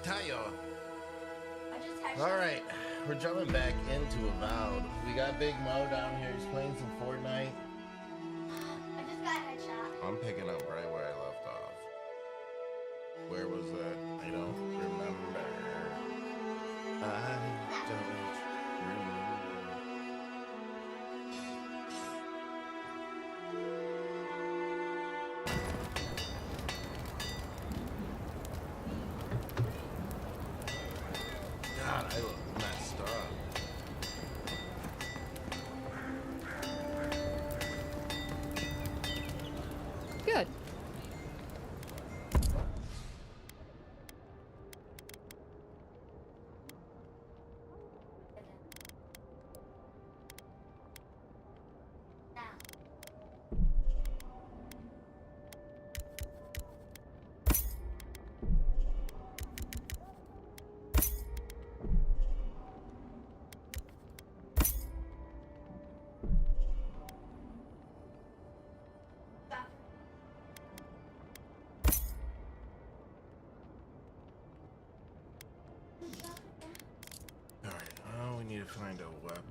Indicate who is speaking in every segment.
Speaker 1: Tayo. Alright, we're jumping back into Avowed. We got Big Mo down here. He's playing some Fortnite.
Speaker 2: I just got a headshot.
Speaker 1: I'm picking up right where I left off. Where was that? I don't remember. I don't remember. God, I look messed up.
Speaker 3: Good.
Speaker 1: Alright, now we need to find a weapon.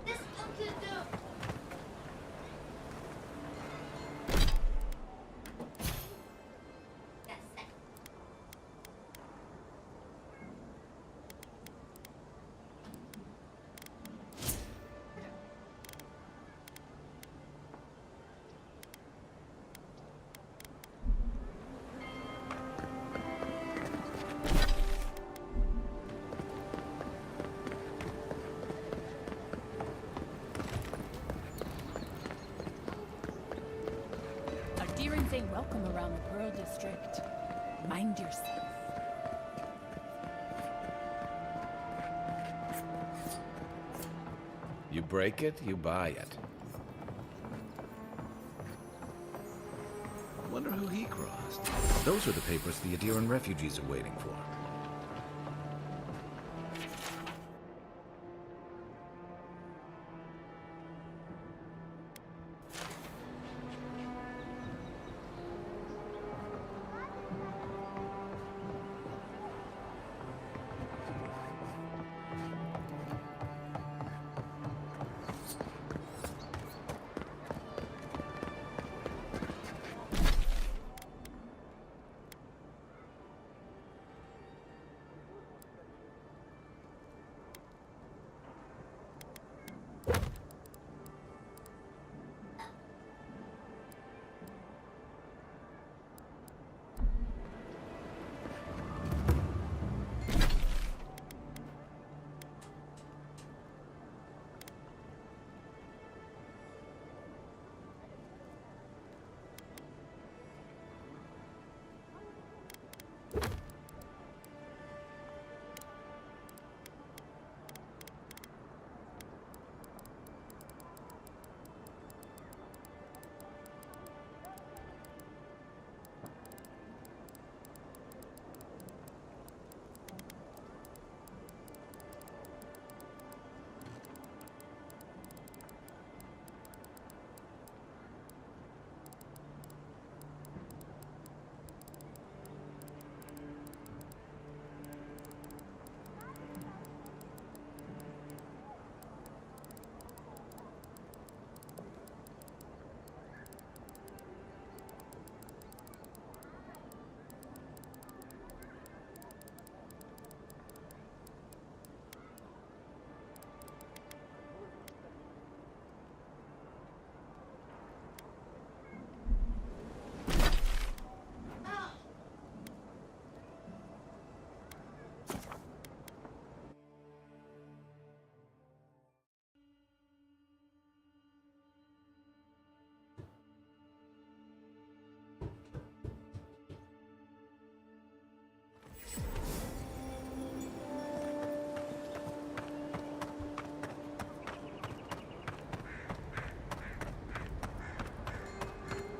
Speaker 2: This looks good too. Yes, sir.
Speaker 3: Adherents ain't welcome around the Pearl District. Mind yourself.
Speaker 4: You break it, you buy it. Wonder who he crossed. Those are the papers the Adiran refugees are waiting for.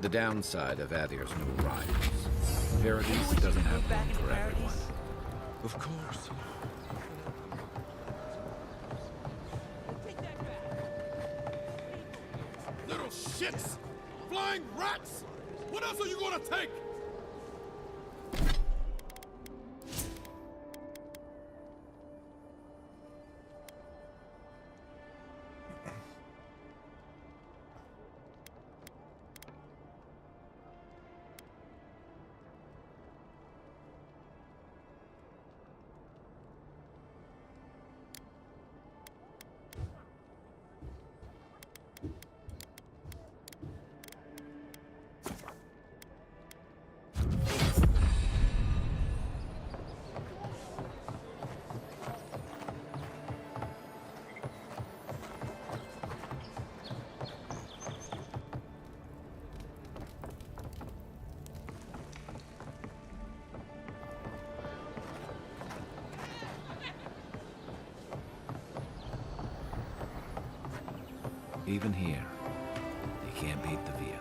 Speaker 4: The downside of Adir's new rivals. Paradise doesn't have room for everyone.
Speaker 5: Of course. Maggots! Flying rats! What else are you gonna take?
Speaker 4: Even here, you can't beat the view.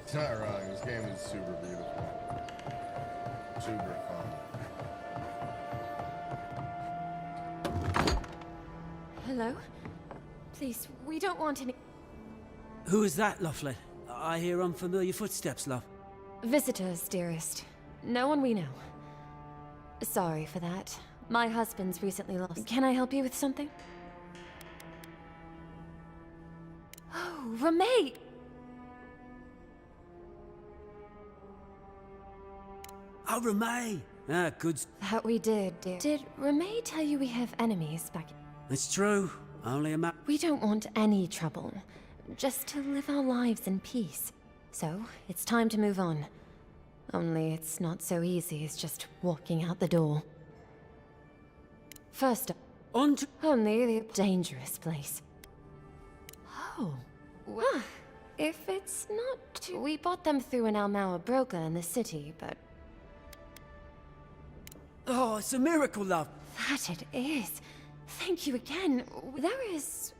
Speaker 1: It's not wrong. This game is super beautiful. Super fun.
Speaker 6: Hello? Please, we don't want any
Speaker 7: Who is that, Lovelet? I hear unfamiliar footsteps, love.
Speaker 6: visitors, dearest. No one we know. Sorry for that. My husband's recently lost. Can I help you with something? Oh, Ramay!
Speaker 7: Oh, Ramay! Ah, good.
Speaker 6: That we did, dear. Did Ramay tell you we have enemies back?
Speaker 7: It's true. Only a
Speaker 6: We don't want any trouble. Just to live our lives in peace. So, it's time to move on. Only it's not so easy as just walking out the door. First up,
Speaker 7: On to...
Speaker 6: only the dangerous place. Oh. Well, if it's not too... We bought them through an Almauer broker in the city, but...
Speaker 7: Oh, it's a miracle, love.
Speaker 6: That it is. Thank you again. There is...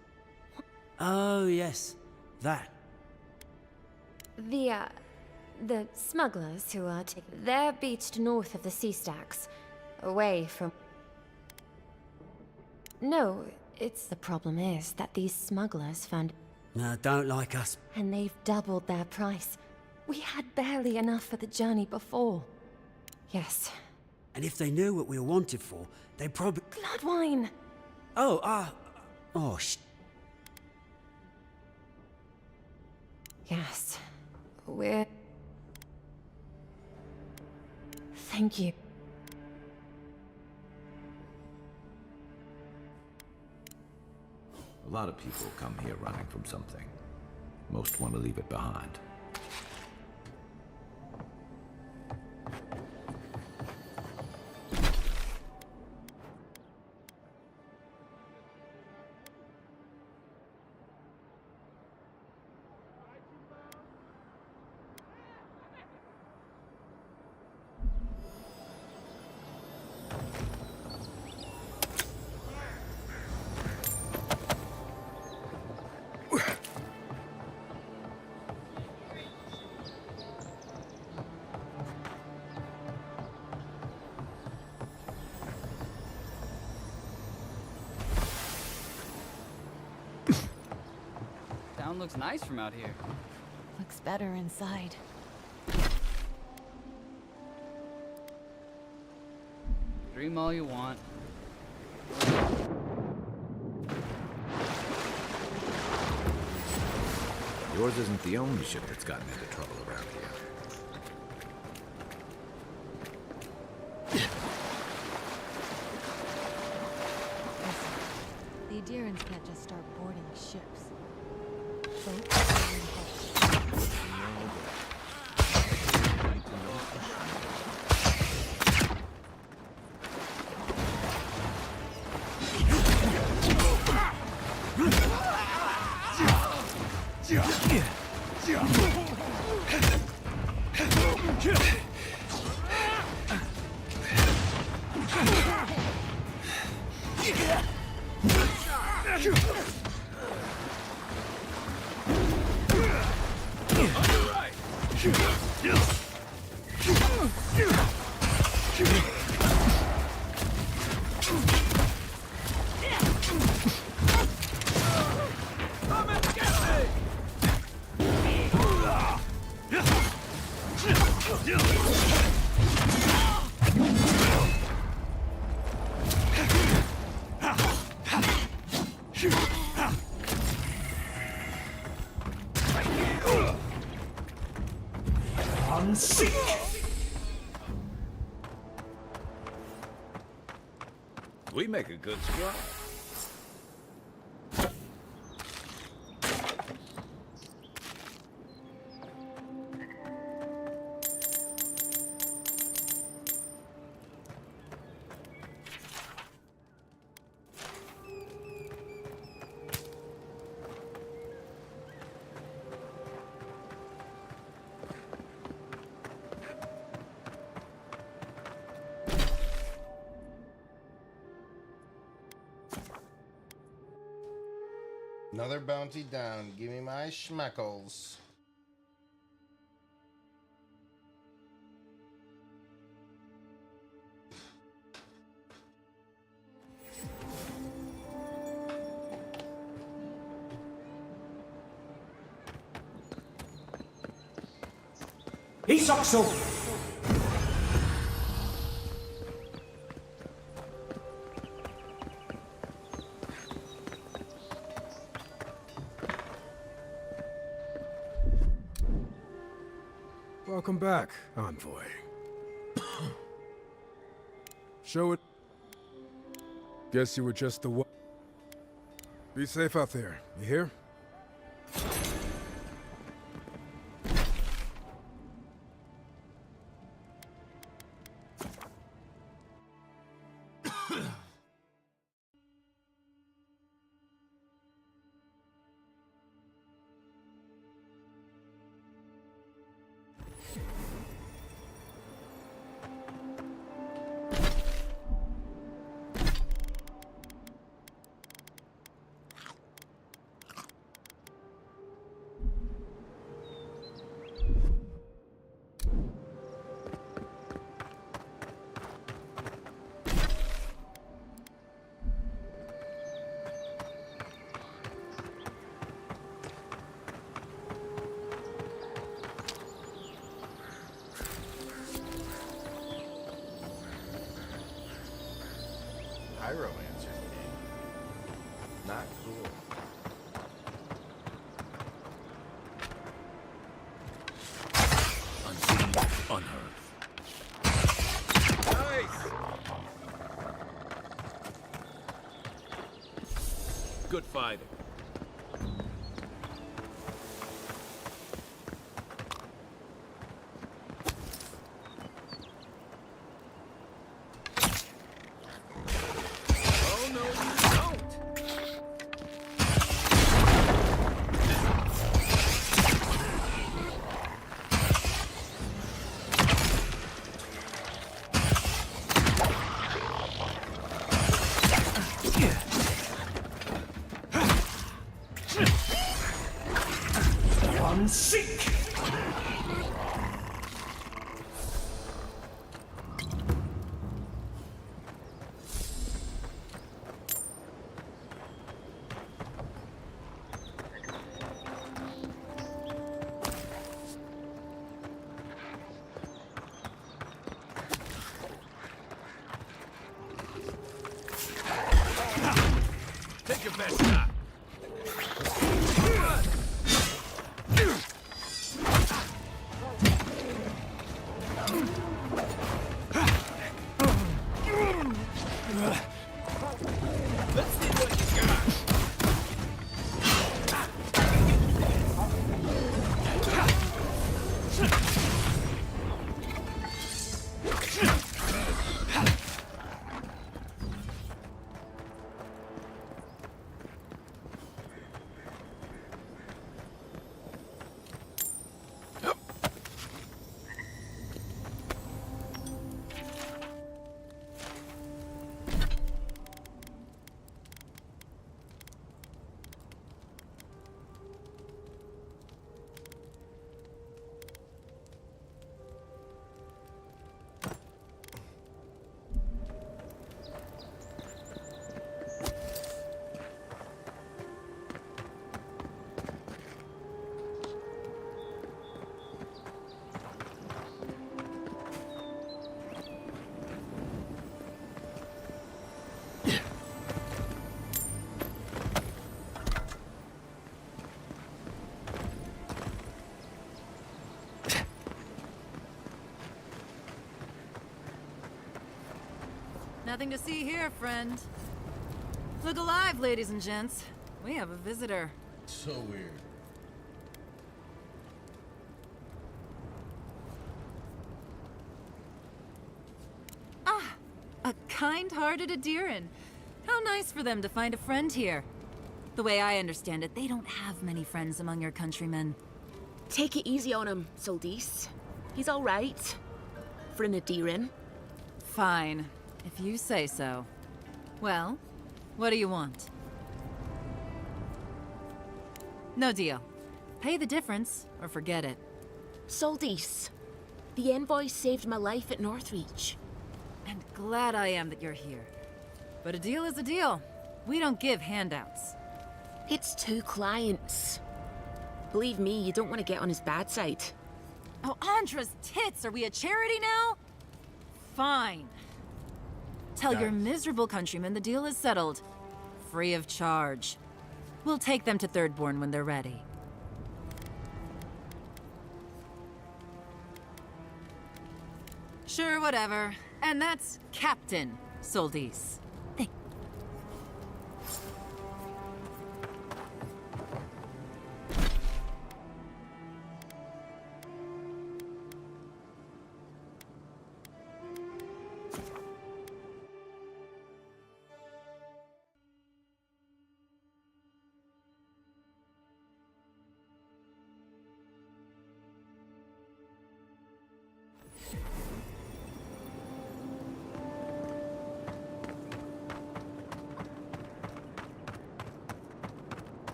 Speaker 7: Oh, yes. That.
Speaker 6: The smugglers who are taking... They're beached north of the sea stacks. Away from... No, it's... The problem is that these smugglers found...
Speaker 7: No, don't like us.
Speaker 6: And they've doubled their price. We had barely enough for the journey before. Yes.
Speaker 7: And if they knew what we were wanted for, they'd probably...
Speaker 6: Bloodwine!
Speaker 7: Oh, oh,
Speaker 6: Yes. We're... Thank you.
Speaker 4: A lot of people come here running from something. Most want to leave it behind.
Speaker 8: Town looks nice from out here.
Speaker 3: Looks better inside.
Speaker 8: Dream all you want.
Speaker 4: Yours isn't the only ship that's gotten into trouble around here.
Speaker 3: Listen, the Adirans can't just start boarding ships. Boats are in boats.
Speaker 4: We make a good squad.
Speaker 1: Another bounty down. Give me my schmeckles.
Speaker 7: Isokso!
Speaker 5: Welcome back, envoy. Show it. Guess you were just the one. Be safe out there, you hear?
Speaker 1: Pyromancer game. Not cool.
Speaker 4: Unseen, unheard. Nice! Good fighting. Oh no, you don't! Take your best shot. Let's see what you got.
Speaker 9: Nothing to see here, friend. Look alive, ladies and gents. We have a visitor.
Speaker 1: So weird.
Speaker 9: A kind-hearted Adiran. How nice for them to find a friend here. The way I understand it, they don't have many friends among your countrymen.
Speaker 10: Take it easy on him, Soldis. He's all right. For an Adiran.
Speaker 9: Fine, if you say so. Well, what do you want? No deal. Pay the difference, or forget it.
Speaker 10: Soldis, the envoy saved my life at Northreach.
Speaker 9: And glad I am that you're here. But a deal is a deal. We don't give handouts.
Speaker 10: It's 2 clients. Believe me, you don't want to get on his bad side.
Speaker 9: Oh, Andra's tits! Are we a charity now? Fine. Tell your miserable countrymen the deal is settled. Free of charge. We'll take them to Thirdborn when they're ready. Sure, whatever. And that's Captain Soldis.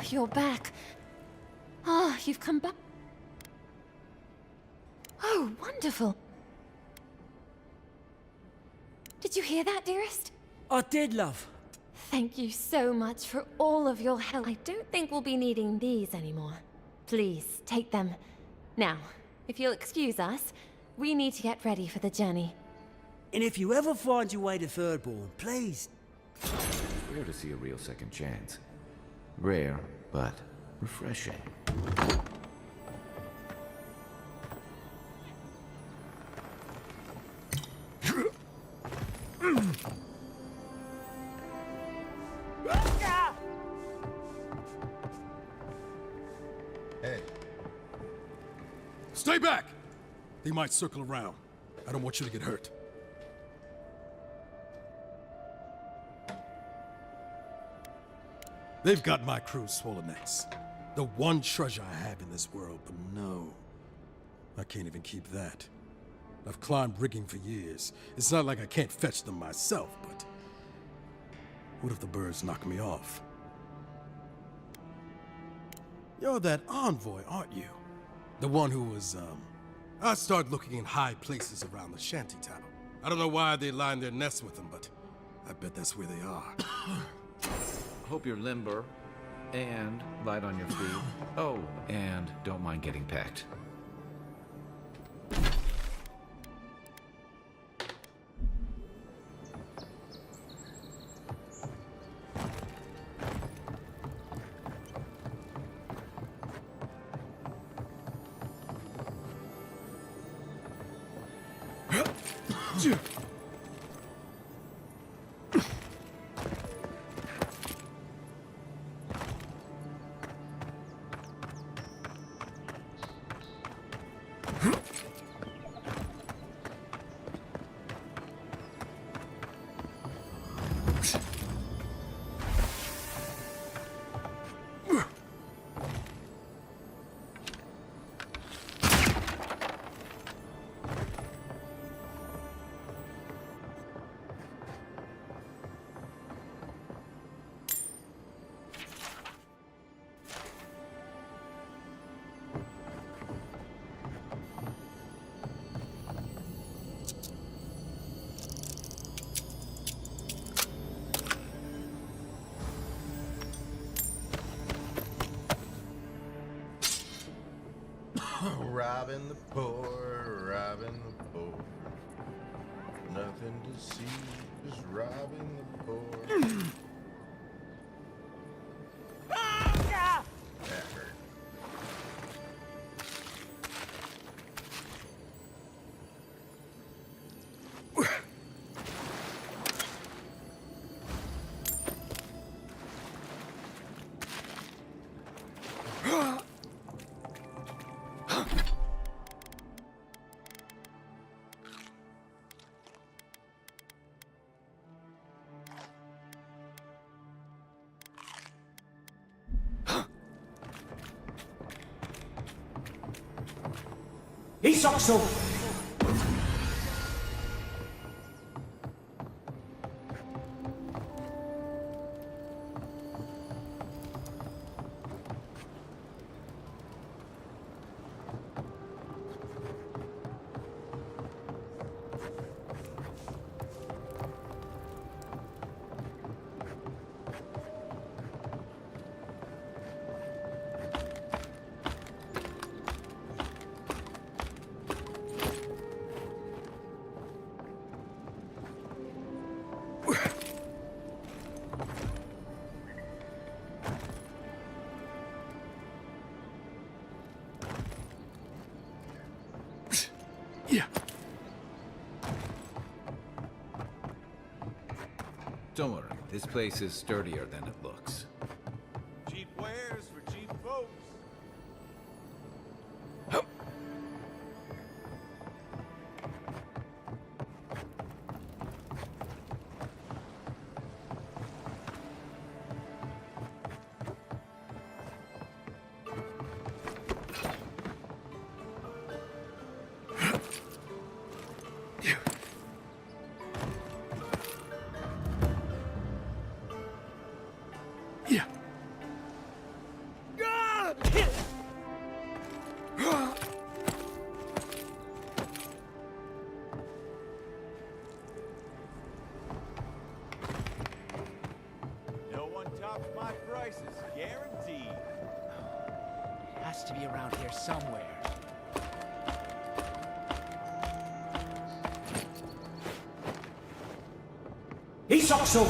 Speaker 6: You're back. Ah, you've come back. Oh, wonderful. Did you hear that, dearest?
Speaker 7: I did, love.
Speaker 6: Thank you so much for all of your help. I don't think we'll be needing these anymore. Please, take them. Now, if you'll excuse us, we need to get ready for the journey.
Speaker 7: And if you ever find your way to Thirdborn, please.
Speaker 4: Rare to see a real second chance. Rare, but refreshing.
Speaker 1: Hey.
Speaker 5: Stay back! They might circle around. I don't want you to get hurt. They've got my crew's swollen necks. The one treasure I have in this world, but no. I can't even keep that. I've climbed rigging for years. It's not like I can't fetch them myself, but... what if the birds knock me off? You're that envoy, aren't you? The one who was, I started looking in high places around the shantytown. I don't know why they line their nests with them, but I bet that's where they are.
Speaker 4: Hope you're limber and light on your feet. Oh, and don't mind getting packed.
Speaker 1: robbing the poor, robbing the poor. Nothing to see, just robbing the poor. That hurt.
Speaker 7: Isokso!
Speaker 4: Don't worry, this place is sturdier than it looks.
Speaker 11: Cheap wares for cheap folks. No one tops my prices, guaranteed.
Speaker 12: Has to be around here somewhere.
Speaker 7: Isokso!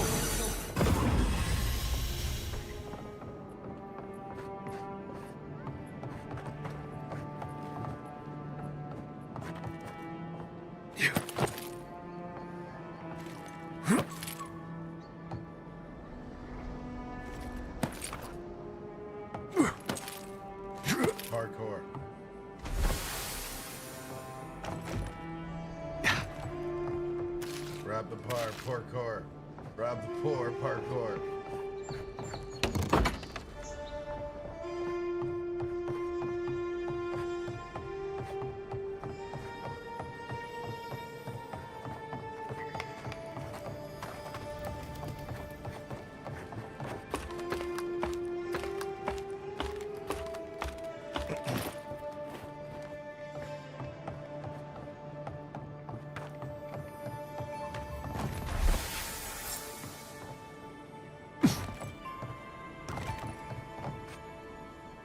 Speaker 1: Hardcore. Rob the parkour. Rob the poor, parkour.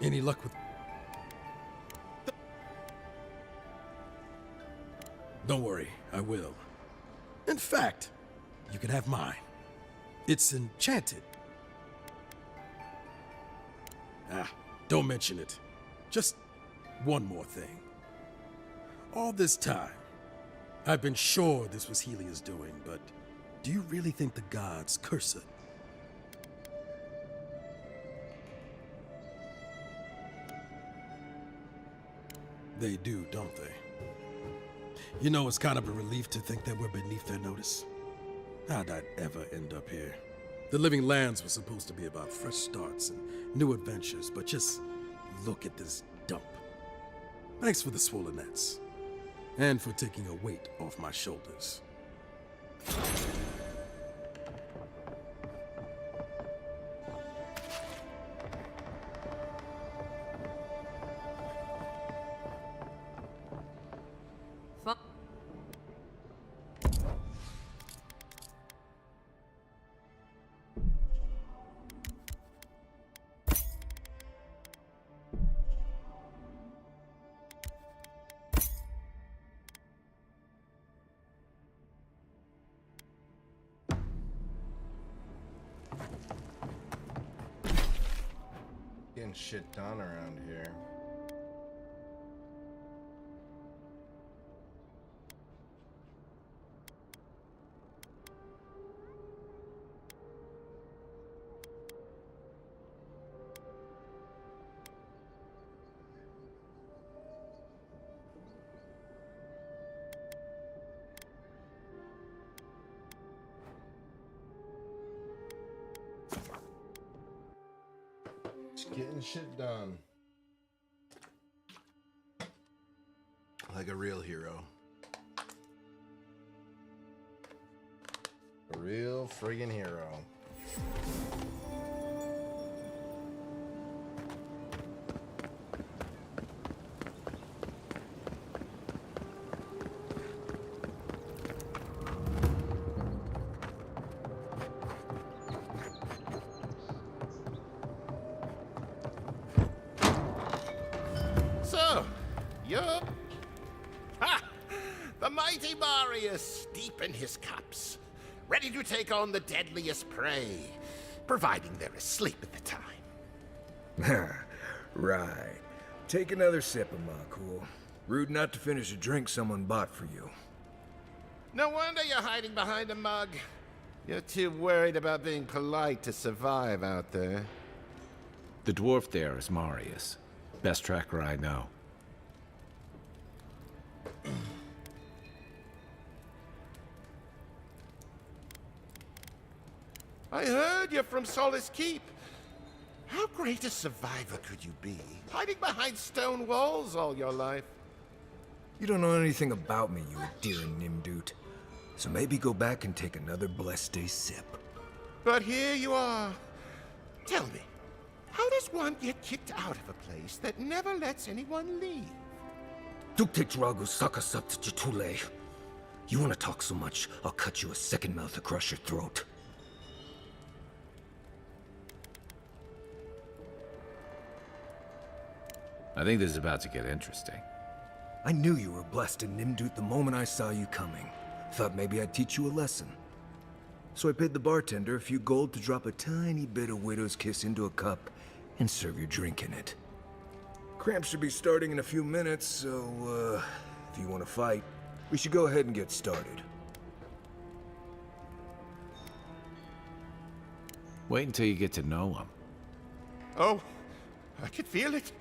Speaker 5: Any luck with... Don't worry, I will. In fact, you can have mine. It's enchanted. Don't mention it. Just one more thing. All this time, I've been sure this was Helia's doing, but do you really think the gods curse her? They do, don't they? You know, it's kind of a relief to think that we're beneath their notice. How'd I ever end up here? The Living Lands was supposed to be about fresh starts and new adventures, but just look at this dump. Thanks for the swollen nets, and for taking a weight off my shoulders.
Speaker 1: Getting shit done around here. Just getting shit done. Like a real hero. A real friggin' hero.
Speaker 13: So, yup. Ha! The mighty Marius, deep in his cups, ready to take on the deadliest prey, providing they're asleep at the time.
Speaker 14: Right. Take another sip of my cool. Rude not to finish a drink someone bought for you.
Speaker 13: No wonder you're hiding behind a mug. You're too worried about being polite to survive out there.
Speaker 4: The dwarf there is Marius. Best tracker I know.
Speaker 13: I heard you're from Solace Keep. How great a survivor could you be, hiding behind stone walls all your life?
Speaker 14: You don't know anything about me, you Adiran Nimdut. So maybe go back and take another blessed day sip.
Speaker 13: But here you are. Tell me, how does one get kicked out of a place that never lets anyone leave?
Speaker 14: Duktetragu sakasaptjitule. You want to talk so much, I'll cut you a second mouth across your throat.
Speaker 4: I think this is about to get interesting.
Speaker 14: I knew you were blessed in Nimdut the moment I saw you coming. Thought maybe I'd teach you a lesson. So I paid the bartender a few gold to drop a tiny bit of Widow's Kiss into a cup and serve your drink in it. Cramps should be starting in a few minutes, so, if you want to fight, we should go ahead and get started.
Speaker 4: Wait until you get to know him.
Speaker 13: Oh, I can feel it.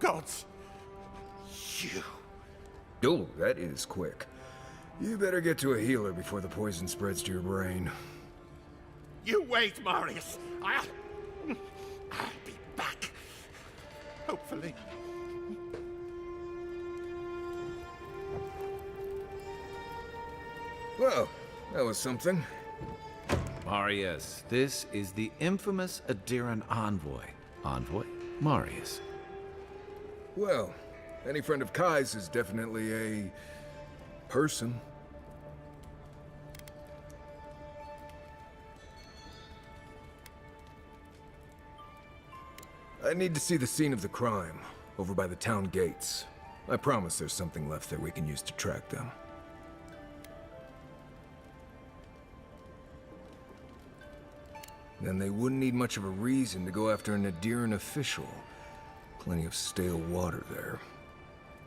Speaker 13: Gods, you.
Speaker 14: Oh, that is quick. You better get to a healer before the poison spreads to your brain.
Speaker 13: You wait, Marius. I'll be back. Hopefully.
Speaker 14: Well, that was something.
Speaker 4: Marius, this is the infamous Adiran envoy. Envoy? Marius.
Speaker 14: Well, any friend of Kai's is definitely a person. I need to see the scene of the crime, over by the town gates. I promise there's something left there we can use to track them. Then they wouldn't need much of a reason to go after an Adiran official. Plenty of stale water there.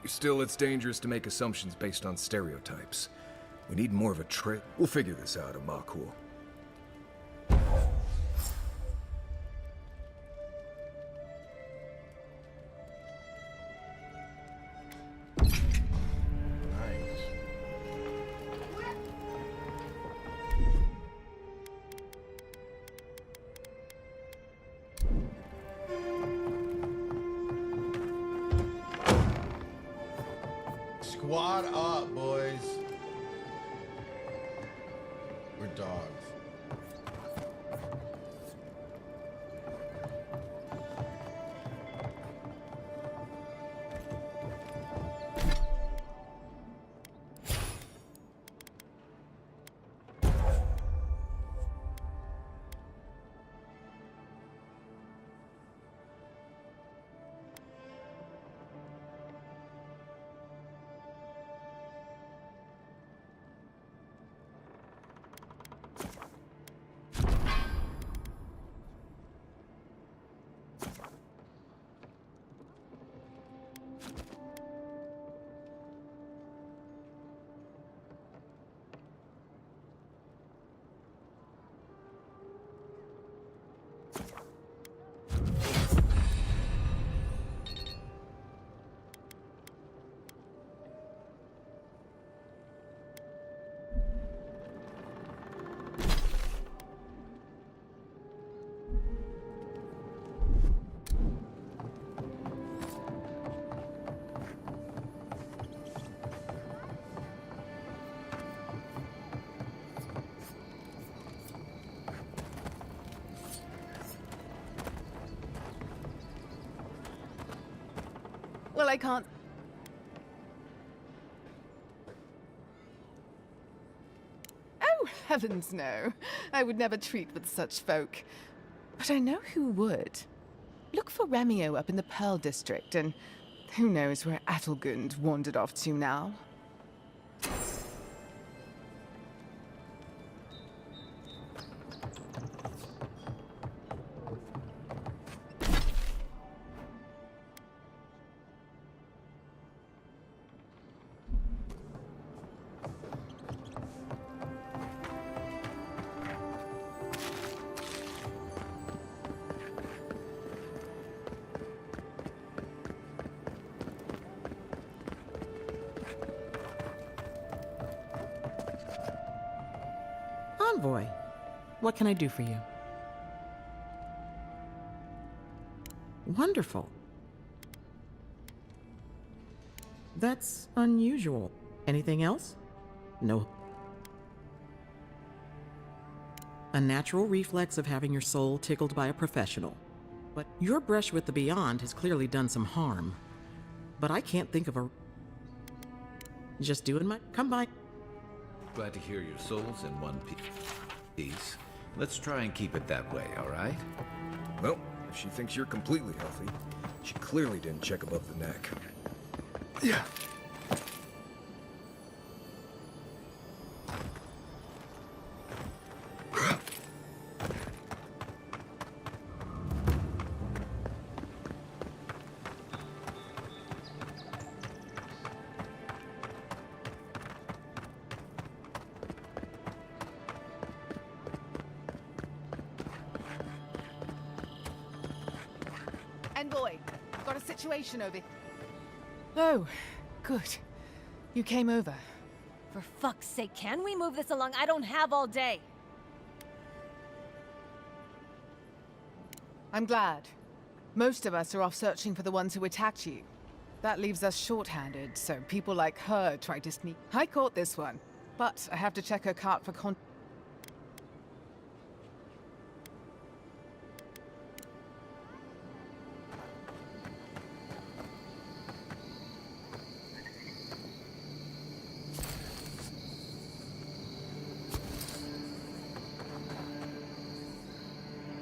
Speaker 14: Still, it's dangerous to make assumptions based on stereotypes. We need more of a trail. We'll figure this out, Amakul.
Speaker 1: Squad up, boys. We're dogs.
Speaker 3: Well, I can't... Oh, heavens no. I would never treat with such folk. But I know who would. Look for Remio up in the Pearl District, and who knows where Adelgund wandered off to now.
Speaker 15: Envoy, what can I do for you? Wonderful. That's unusual. Anything else? No. A natural reflex of having your soul tickled by a professional. But your brush with the Beyond has clearly done some harm. But I can't think of a... Just doing my... Come by.
Speaker 4: Glad to hear your soul's in one piece. Let's try and keep it that way, all right?
Speaker 14: Well, if she thinks you're completely healthy, she clearly didn't check above the neck. Yeah.
Speaker 3: Envoy, got a situation over... Oh, good. You came over.
Speaker 9: For fuck's sake, can we move this along? I don't have all day.
Speaker 3: I'm glad. Most of us are off searching for the ones who attacked you. That leaves us short-handed, so people like her try to sneak... I caught this one, but I have to check her cart for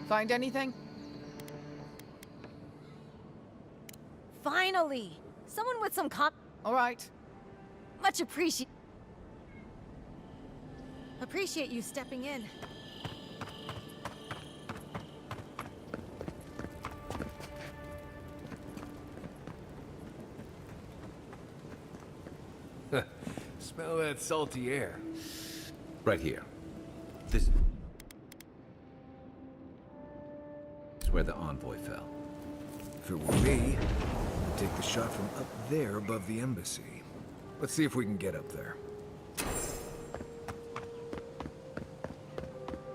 Speaker 3: Find anything?
Speaker 9: Finally! Someone with some
Speaker 3: All right.
Speaker 9: Much appreciate you stepping in.
Speaker 14: Smell that salty air.
Speaker 4: Right here. This is where the envoy fell.
Speaker 14: If it were me, I'd take the shot from up there above the embassy. Let's see if we can get up there.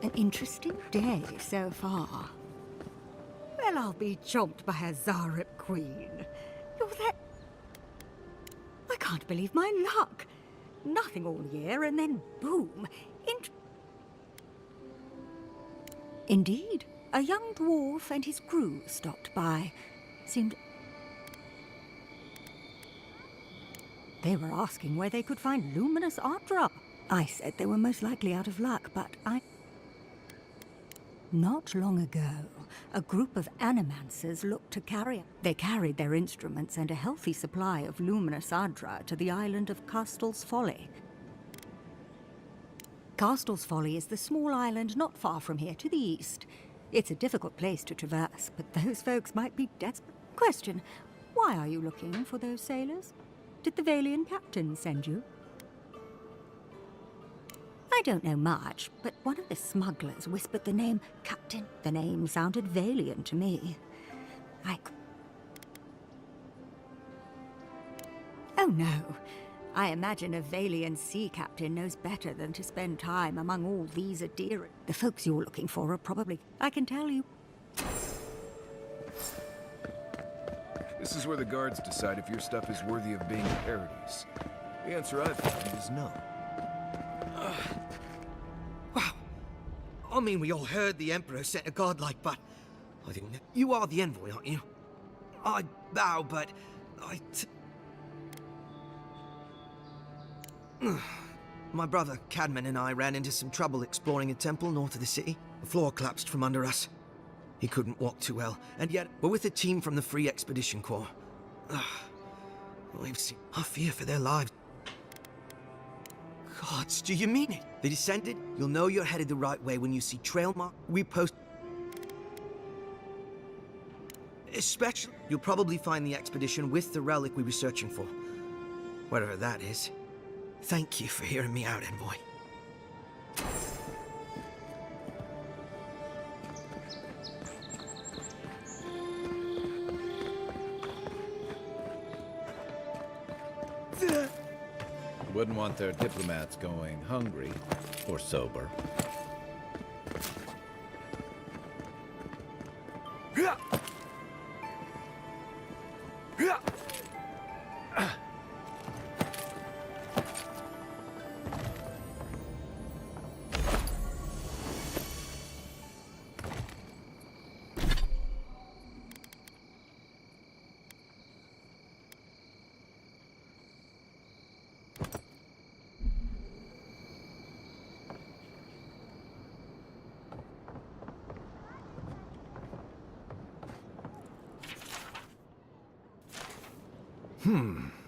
Speaker 16: An interesting day so far. Well, I'll be chomped by a Zarep queen. You're that... I can't believe my luck. Nothing all year, and then boom. Indeed, a young dwarf and his crew stopped by. Seemed... They were asking where they could find luminous Ardra. I said they were most likely out of luck, but Not long ago, a group of animancers looked to carry... They carried their instruments and a healthy supply of luminous Ardra to the island of Castel's Folly. Castel's Folly is the small island not far from here to the east. It's a difficult place to traverse, but those folks might be desperate. Question, why are you looking for those sailors? Did the Valian captain send you? I don't know much, but one of the smugglers whispered the name Captain. The name sounded Valian to me. Oh no. I imagine a Valian sea captain knows better than to spend time among all these adherents. The folks you're looking for are probably... I can tell you.
Speaker 14: This is where the guards decide if your stuff is worthy of being in Paradise. The answer I've found is no.
Speaker 17: Wow. I mean, we all heard the Emperor sent a godlike, but I didn't know. You are the envoy, aren't you? I bow, but My brother, Cadman, and I ran into some trouble exploring a temple north of the city. The floor collapsed from under us. He couldn't walk too well, and yet we're with a team from the Free Expedition Corps. We've seen our fear for their lives. Gods, do you mean it? They descended? You'll know you're headed the right way when you see trail mark. We post... Especially, you'll probably find the expedition with the relic we were searching for. Whatever that is. Thank you for hearing me out, Envoy.
Speaker 4: Wouldn't want their diplomats going hungry or sober.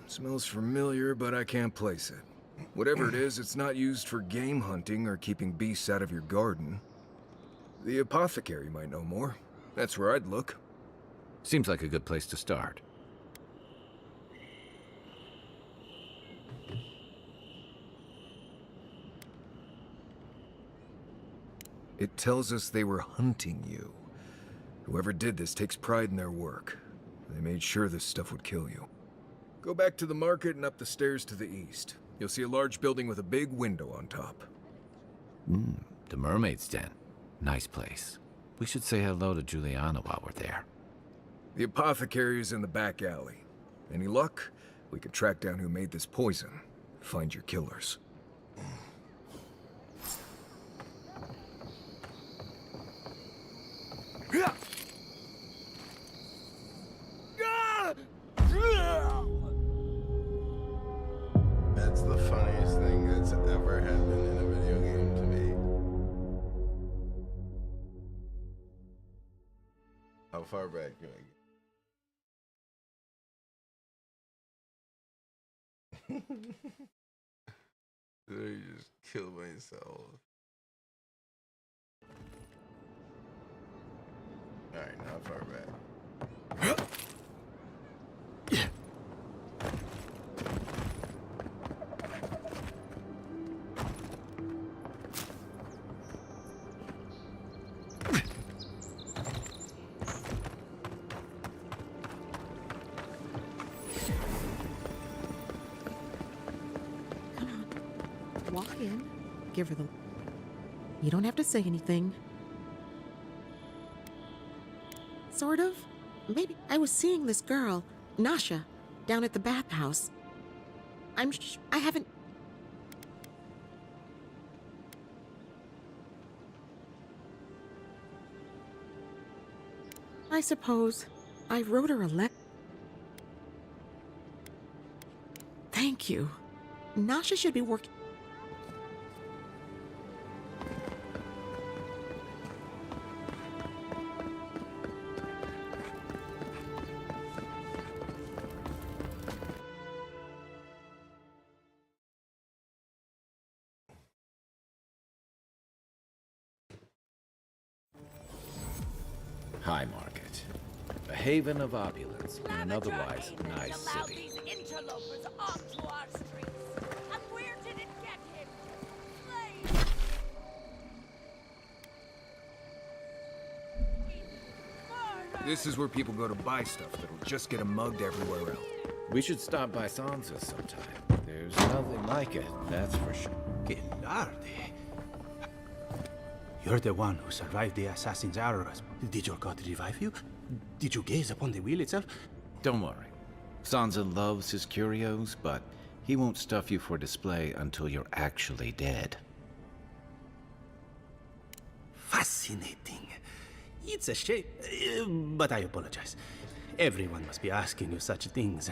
Speaker 14: Smells familiar, but I can't place it. Whatever it is, it's not used for game hunting or keeping beasts out of your garden. The apothecary might know more. That's where I'd look.
Speaker 4: Seems like a good place to start.
Speaker 14: It tells us they were hunting you. Whoever did this takes pride in their work. They made sure this stuff would kill you. Go back to the market and up the stairs to the east. You'll see a large building with a big window on top.
Speaker 4: The Mermaid's Den. Nice place. We should say hello to Juliana while we're there.
Speaker 14: The apothecary is in the back alley. Any luck? We could track down who made this poison. Find your killers.
Speaker 1: That's the funniest thing that's ever happened in a video game to me. How far back do I get? I just kill myself. Alright, not far back.
Speaker 15: Walk in, give her the... You don't have to say anything. Sort of. Maybe I was seeing this girl, Nasha, down at the bathhouse. I haven't... I suppose I wrote her a letter. Thank you. Nasha should be working...
Speaker 4: High Market. A haven of opulence in an otherwise nice city.
Speaker 2: Interlopers onto our streets. And where did it get him?
Speaker 14: This is where people go to buy stuff that'll just get them mugged everywhere else.
Speaker 4: We should stop by Sansa's sometime. There's nothing like it, that's for sure.
Speaker 7: Que tarde. You're the one who survived the assassin's arrows. Did your god revive you? Did you gaze upon the wheel itself?
Speaker 4: Don't worry. Sansa loves his curios, but he won't stuff you for display until you're actually dead.
Speaker 7: Fascinating. It's a shame, but I apologize. Everyone must be asking you such things.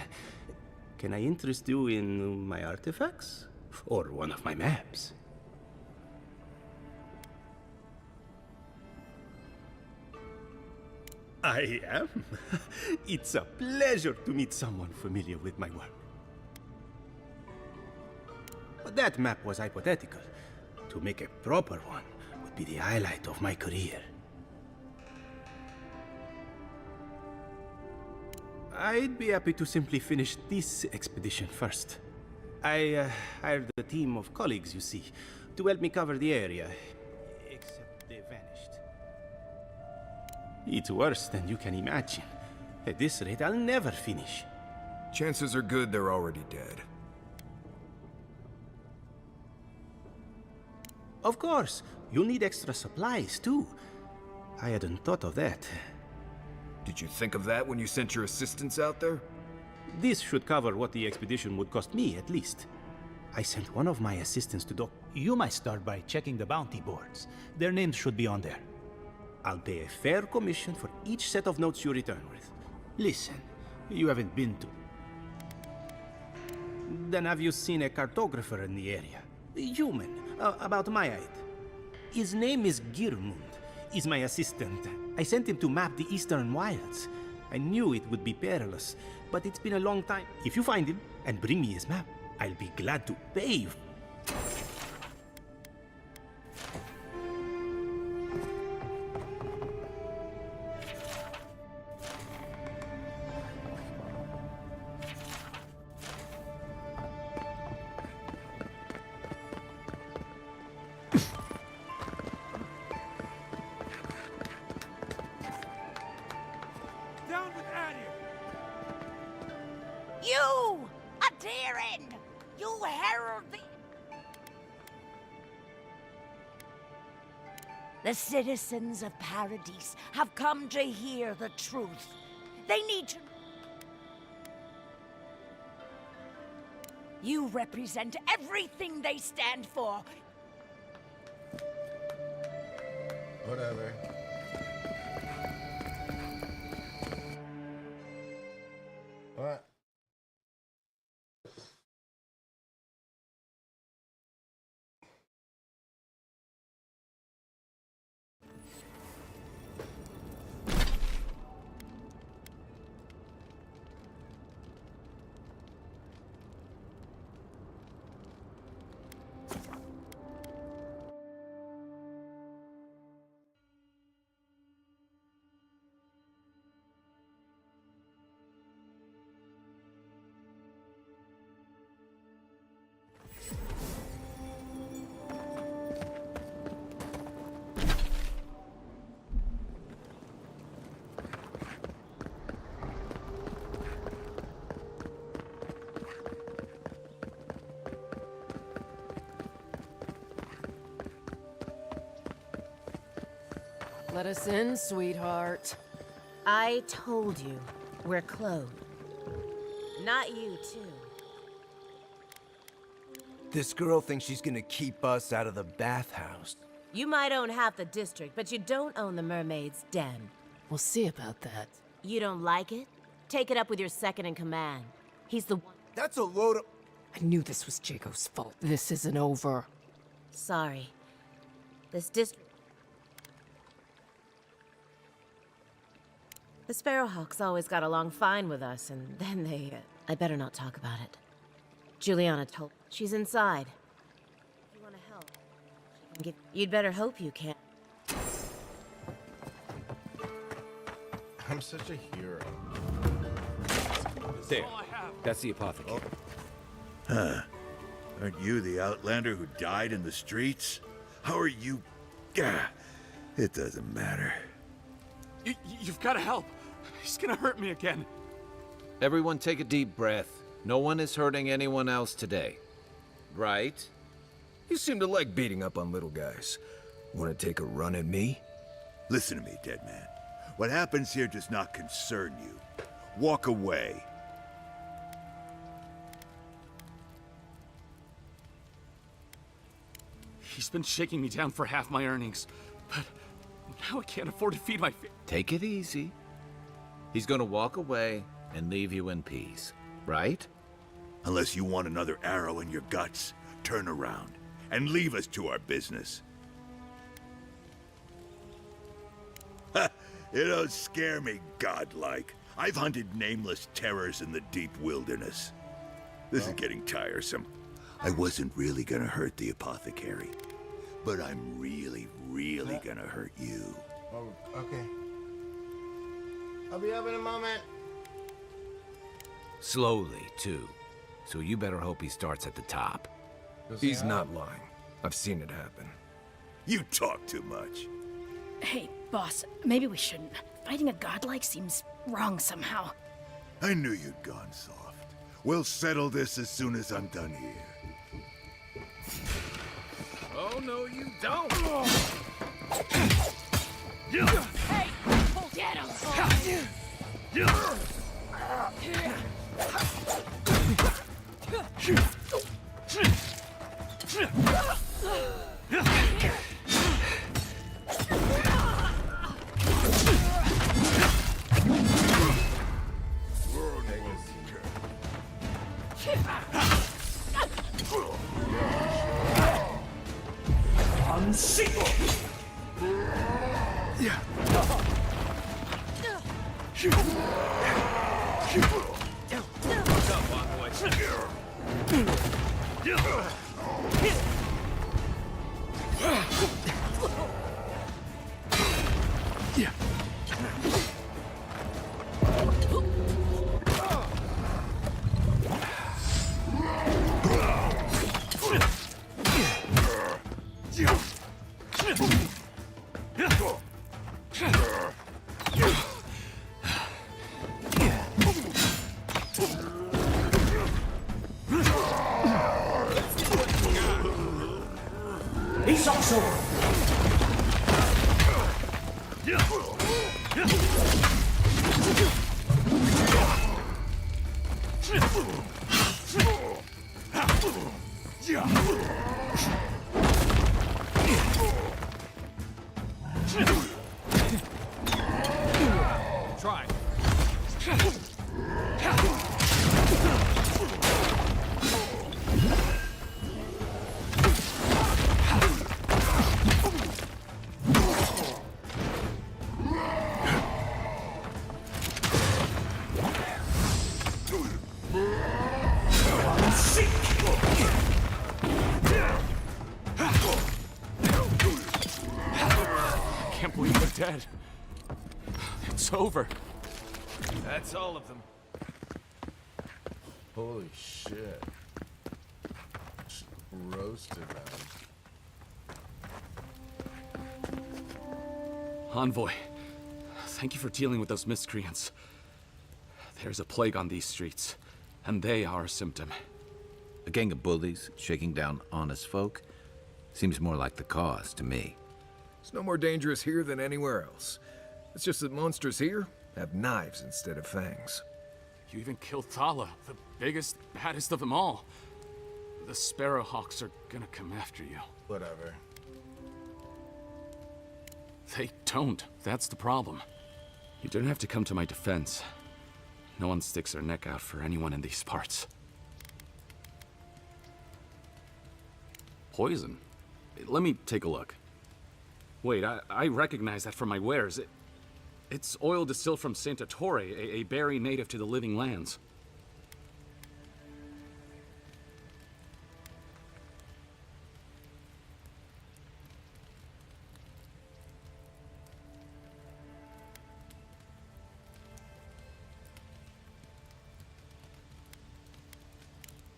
Speaker 7: Can I interest you in my artifacts? Or one of my maps? I am. It's a pleasure to meet someone familiar with my work. But that map was hypothetical. To make a proper one would be the highlight of my career. I'd be happy to simply finish this expedition first. I hired a team of colleagues, you see, to help me cover the area. Except they vanished. It's worse than you can imagine. At this rate, I'll never finish.
Speaker 14: Chances are good they're already dead.
Speaker 7: Of course, you'll need extra supplies, too. I hadn't thought of that.
Speaker 14: Did you think of that when you sent your assistants out there?
Speaker 7: This should cover what the expedition would cost me, at least. I sent one of my assistants to Doc.
Speaker 12: You might start by checking the bounty boards. Their names should be on there.
Speaker 7: I'll pay a fair commission for each set of notes you return with.
Speaker 12: Listen, you haven't been to...
Speaker 7: Then have you seen a cartographer in the area? A human, about my height. His name is Girmund. He's my assistant. I sent him to map the eastern wilds. I knew it would be perilous, but it's been a long time. If you find him and bring me his map, I'll be glad to pay you.
Speaker 2: You! A Tyrian! You herald the citizens of Paradise have come to hear the truth. They need to... You represent everything they stand for.
Speaker 1: Whatever. What?
Speaker 18: Let us in, sweetheart.
Speaker 10: I told you, we're cloned. Not you, too.
Speaker 17: This girl thinks she's gonna keep us out of the bathhouse.
Speaker 10: You might own half the district, but you don't own the mermaid's den.
Speaker 18: We'll see about that.
Speaker 10: You don't like it? Take it up with your second in command. He's the one.
Speaker 17: That's a load of...
Speaker 18: I knew this was Jaco's fault. This isn't over.
Speaker 10: Sorry. This district... The Sparrowhawks always got along fine with us, and then they... I better not talk about it. Juliana told... She's inside. If you want to help, she can give... You'd better hope you can.
Speaker 1: I'm such a hero.
Speaker 19: There. That's the apothecary.
Speaker 20: Huh. Aren't you the outlander who died in the streets? How are you... Gah. It doesn't matter.
Speaker 21: You've got to help. He's gonna hurt me again.
Speaker 4: Everyone take a deep breath. No one is hurting anyone else today. Right?
Speaker 14: You seem to like beating up on little guys. Want to take a run at me?
Speaker 20: Listen to me, dead man. What happens here does not concern you. Walk away.
Speaker 21: He's been shaking me down for half my earnings, but now I can't afford to feed my
Speaker 4: Take it easy. He's gonna walk away and leave you in peace, right?
Speaker 20: Unless you want another arrow in your guts, turn around and leave us to our business. Ha! You don't scare me, godlike. I've hunted nameless terrors in the deep wilderness. This is getting tiresome. I wasn't really gonna hurt the apothecary, but I'm really gonna hurt you.
Speaker 1: Oh, okay. I'll be up in a moment.
Speaker 4: Slowly, too. So you better hope he starts at the top.
Speaker 14: He's not lying. I've seen it happen.
Speaker 20: You talk too much.
Speaker 8: Hey, boss, maybe we shouldn't. Fighting a godlike seems wrong somehow.
Speaker 20: I knew you'd gone soft. We'll settle this as soon as I'm done here.
Speaker 4: Oh, no, you don't!
Speaker 8: Hey, hold get him!
Speaker 12: He's also.
Speaker 21: Try. Can't believe they're dead. It's over.
Speaker 19: That's all of them.
Speaker 1: Holy shit. Just roasted them.
Speaker 21: Envoy, thank you for dealing with those miscreants. There's a plague on these streets, and they are a symptom.
Speaker 4: A gang of bullies shaking down honest folk seems more like the cause to me.
Speaker 14: It's no more dangerous here than anywhere else. It's just that monsters here have knives instead of fangs.
Speaker 21: You even killed Thala, the biggest, baddest of them all. The Sparrowhawks are gonna come after you.
Speaker 1: Whatever.
Speaker 21: They don't. That's the problem. You don't have to come to my defense. No one sticks their neck out for anyone in these parts. Poison? Let me take a look. Wait, I recognize that from my wares. It's oil distilled from Santa Torre, a berry native to the Living Lands.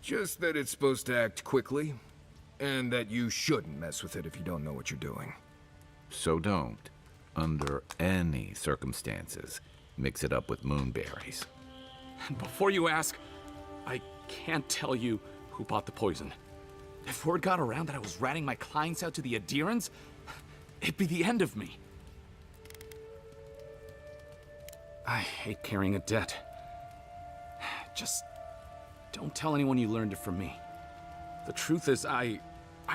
Speaker 14: Just that it's supposed to act quickly, and that you shouldn't mess with it if you don't know what you're doing.
Speaker 4: So don't, under any circumstances, mix it up with moonberries.
Speaker 21: And before you ask, I can't tell you who bought the poison. If word got around that I was ratting my clients out to the adherents, it'd be the end of me. I hate carrying a debt. Just don't tell anyone you learned it from me. The truth is, I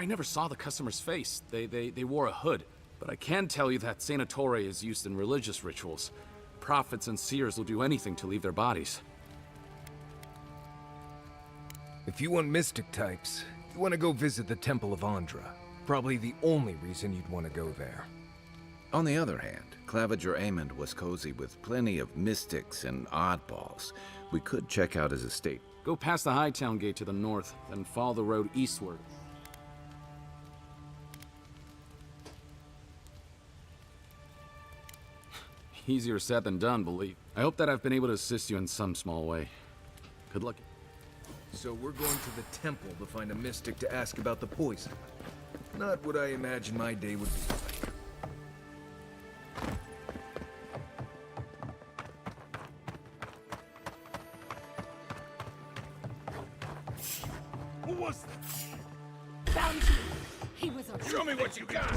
Speaker 21: never saw the customer's face. They wore a hood. But I can tell you that Santa Torre is used in religious rituals. prophets and seers will do anything to leave their bodies.
Speaker 14: If you want mystic types, you want to go visit the Temple of Andra. Probably the only reason you'd want to go there.
Speaker 4: On the other hand, Claviger Amond was cozy with plenty of mystics and oddballs. We could check out his estate.
Speaker 21: Go past the Hightown Gate to the north, then follow the road eastward. Easier said than done, believe. I hope that I've been able to assist you in some small way. Good luck.
Speaker 14: So we're going to the temple to find a mystic to ask about the poison. Not what I imagine my day would be like.
Speaker 11: Who was that?
Speaker 2: Found you. He was a...
Speaker 11: Show me what you got!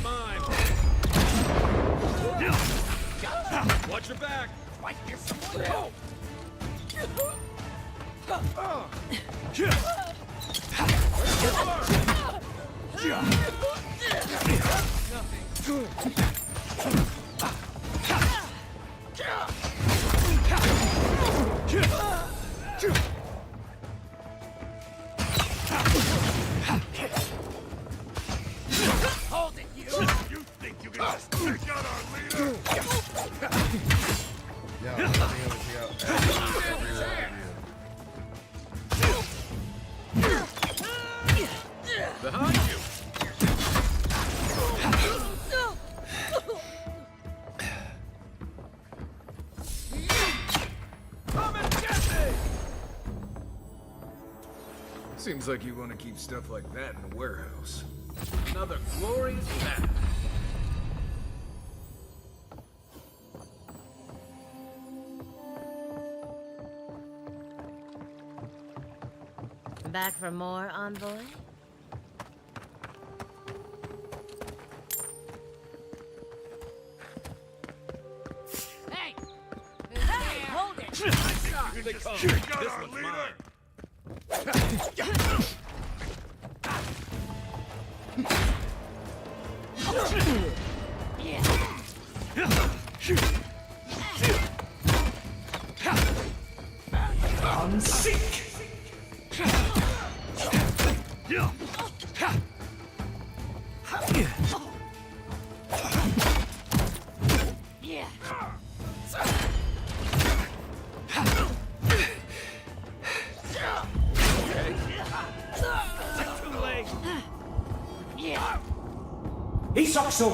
Speaker 11: Mine! Watch your back! Right here somewhere!
Speaker 2: Hold it, you!
Speaker 11: You think you can just take out our leader?
Speaker 1: Yeah, I'm gonna be able to take out every one of you.
Speaker 21: Behind you!
Speaker 11: Come and get me!
Speaker 14: Seems like you want to keep stuff like that in a warehouse. Another glorious map.
Speaker 10: Back for more, envoy?
Speaker 2: Hey! Hey, hold it!
Speaker 11: Here they come. This one's mine.
Speaker 2: I'm sick!
Speaker 11: Ich sag so!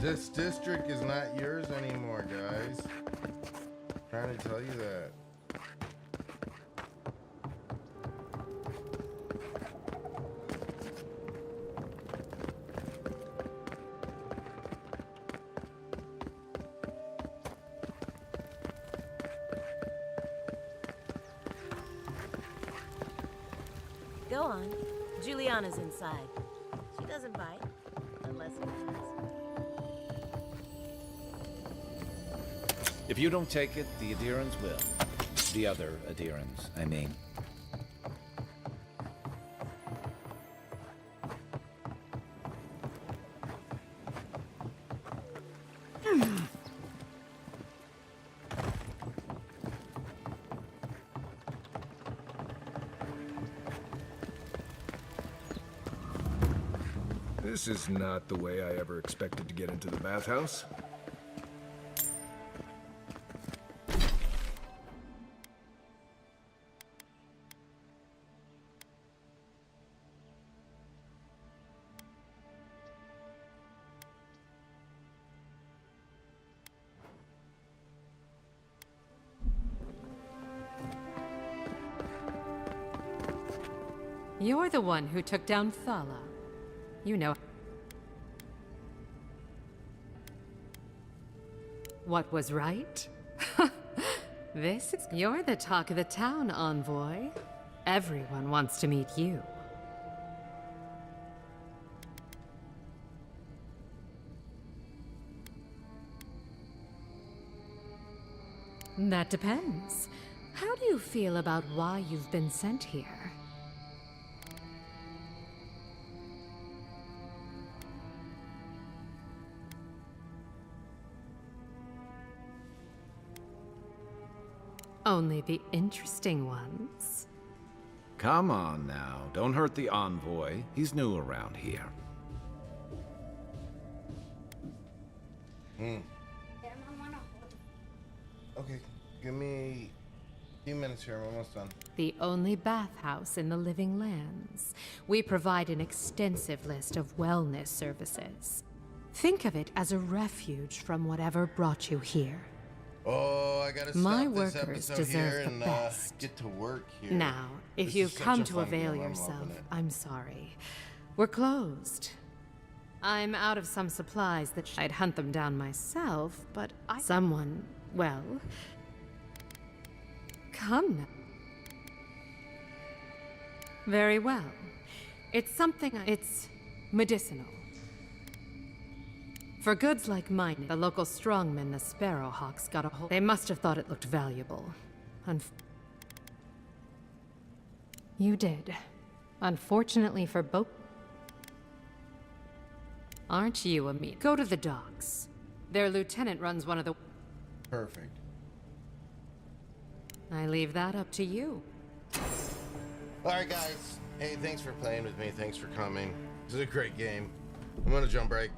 Speaker 1: This district is not yours anymore, guys. I'm trying to tell you that.
Speaker 10: Go on. Juliana's inside. She doesn't bite. Unless it does.
Speaker 4: If you don't take it, the Adherents will. The other Adherents, I mean.
Speaker 14: This is not the way I ever expected to get into the bathhouse.
Speaker 6: You're the one who took down Thala. You know. What was right? You're the talk of the town, envoy. Everyone wants to meet you. That depends. How do you feel about why you've been sent here? Only the interesting ones.
Speaker 4: Come on now, don't hurt the envoy. He's new around here.
Speaker 1: Okay, give me a few minutes here. I'm almost done.
Speaker 6: The only bathhouse in the Living Lands. We provide an extensive list of wellness services. Think of it as a refuge from whatever brought you here.
Speaker 1: Oh, I gotta stop
Speaker 6: My
Speaker 1: this
Speaker 6: workers
Speaker 1: episode
Speaker 6: deserve
Speaker 1: here
Speaker 6: the
Speaker 1: and
Speaker 6: best.
Speaker 1: get to work here.
Speaker 6: Now, if
Speaker 1: This
Speaker 6: you've
Speaker 1: is such
Speaker 6: come
Speaker 1: a
Speaker 6: to
Speaker 1: fun
Speaker 6: avail
Speaker 1: game. I'm
Speaker 6: yourself,
Speaker 1: loving it.
Speaker 6: I'm sorry. We're closed. I'm out of some supplies that I'd hunt them down myself, but someone, well, come now. Very well. It's it's medicinal. For goods like mine, the local strongmen, the Sparrowhawks, got a hold. They must have thought it looked valuable. You did. Unfortunately for both. Aren't you a meat? Go to the docks. Their lieutenant runs one of the.
Speaker 1: Perfect.
Speaker 6: I leave that up to you.
Speaker 1: Alright, guys. Hey, thanks for playing with me. Thanks for coming. This is a great game. I'm gonna jump right back.